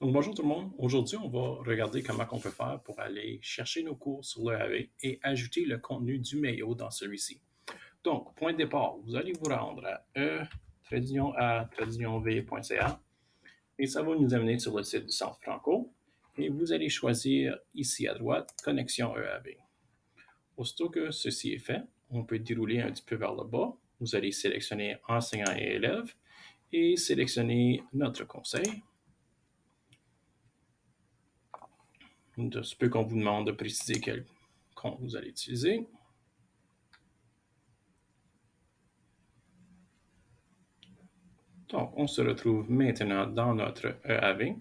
Donc, bonjour tout le monde. Aujourd'hui, on va regarder comment on peut faire pour aller chercher nos cours sur le AV et ajouter le contenu du mail dans celui-ci. Donc, point de départ, vous allez vous rendre à e-a-v.ca et ça va nous amener sur le site du Centre Franco et vous allez choisir ici à droite Connexion EAV. Aussitôt que ceci est fait, on peut dérouler un petit peu vers le bas. Vous allez sélectionner Enseignants et élèves et sélectionner notre conseil. De ce peu qu'on vous demande de préciser quel compte vous allez utiliser. Donc, on se retrouve maintenant dans notre EAV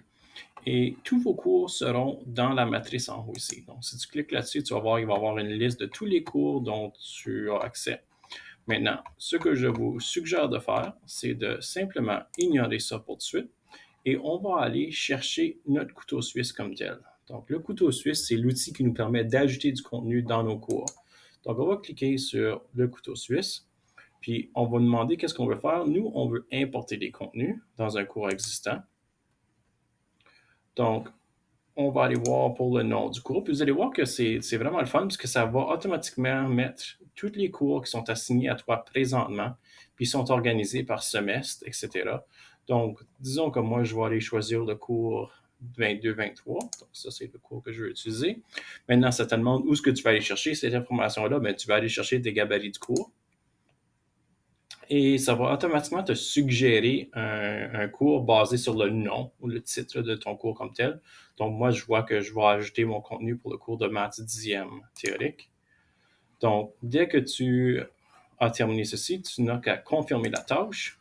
et tous vos cours seront dans la matrice en haut ici. Donc, si tu cliques là-dessus, tu vas voir qu'il va y avoir une liste de tous les cours dont tu as accès. Maintenant, ce que je vous suggère de faire, c'est de simplement ignorer ça pour de suite et on va aller chercher notre couteau suisse comme tel. Donc, le couteau suisse, c'est l'outil qui nous permet d'ajouter du contenu dans nos cours. Donc, on va cliquer sur le couteau suisse, puis on va demander qu'est-ce qu'on veut faire. Nous, on veut importer des contenus dans un cours existant. Donc, on va aller voir pour le nom du cours. Puis vous allez voir que c'est vraiment le fun parce que ça va automatiquement mettre tous les cours qui sont assignés à toi présentement, puis ils sont organisés par semestre, etc. Donc, disons que moi, je vais aller choisir le cours 22-23. Donc, ça, c'est le cours que je vais utiliser. Maintenant, ça te demande où est-ce que tu vas aller chercher cette information-là. Bien, tu vas aller chercher tes gabarits du cours. Et ça va automatiquement te suggérer un cours basé sur le nom ou le titre de ton cours comme tel. Donc, moi, je vois que je vais ajouter mon contenu pour le cours de maths 10e théorique. Donc, dès que tu as terminé ceci, tu n'as qu'à confirmer la tâche.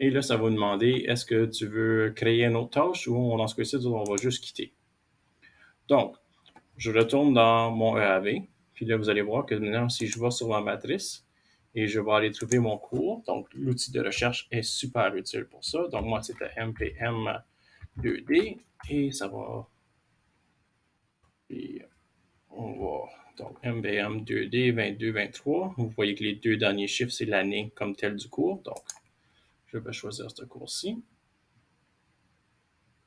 Et là, ça va demander est-ce que tu veux créer une autre tâche ou dans ce cas-ci, on va juste quitter. Donc, je retourne dans mon EAV. Puis là, vous allez voir que maintenant, si je vais sur ma matrice et je vais aller trouver mon cours, donc l'outil de recherche est super utile pour ça. Donc, moi, c'était MPM 2D et ça va. Puis, on va. Donc, MPM 2D 22-23. Vous voyez que les deux derniers chiffres, c'est l'année comme telle du cours. Donc, je vais choisir ce cours-ci.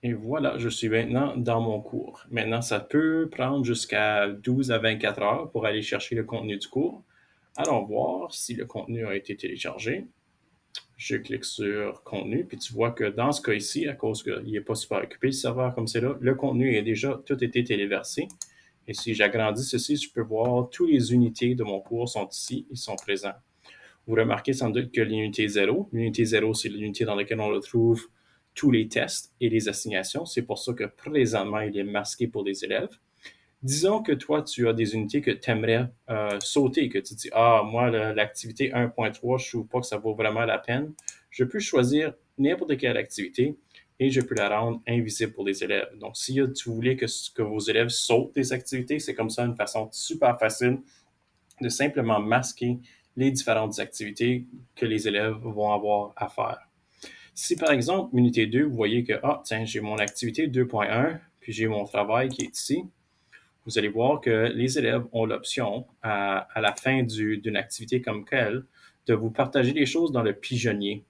Et voilà, je suis maintenant dans mon cours. Maintenant, ça peut prendre jusqu'à 12 à 24 heures pour aller chercher le contenu du cours. Allons voir si le contenu a été téléchargé. Je clique sur contenu, puis tu vois que dans ce cas ici, à cause qu'il n'est pas super occupé, le serveur comme c'est là, le contenu est déjà tout été téléversé. Et si j'agrandis ceci, je peux voir toutes les unités de mon cours sont ici, ils sont présents. Vous remarquez sans doute que l'unité 0, c'est l'unité dans laquelle on retrouve tous les tests et les assignations. C'est pour ça que présentement, il est masqué pour les élèves. Disons que toi, tu as des unités que tu aimerais sauter, que tu dis, ah, moi, l'activité 1.3, je ne trouve pas que ça vaut vraiment la peine. Je peux choisir n'importe quelle activité et je peux la rendre invisible pour les élèves. Donc, si tu voulais que vos élèves sautent des activités, c'est comme ça une façon super facile de simplement masquer les différentes activités que les élèves vont avoir à faire. Si par exemple, unité 2, vous voyez que, ah, tiens, j'ai mon activité 2.1, puis j'ai mon travail qui est ici, vous allez voir que les élèves ont l'option à la fin d'une activité comme telle de vous partager les choses dans le pigeonnier.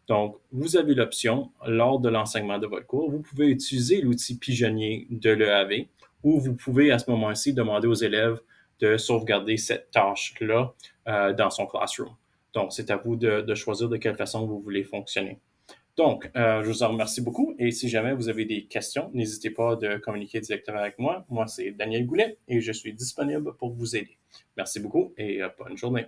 Donc, vous avez l'option, lors de l'enseignement de votre cours, vous pouvez utiliser l'outil pigeonnier de l'EAV ou vous pouvez à ce moment-ci demander aux élèves de sauvegarder cette tâche-là dans son classroom. Donc, c'est à vous de choisir de quelle façon vous voulez fonctionner. Donc, je vous en remercie beaucoup et si jamais vous avez des questions, n'hésitez pas de communiquer directement avec moi. Moi, c'est Daniel Goulet et je suis disponible pour vous aider. Merci beaucoup et bonne journée.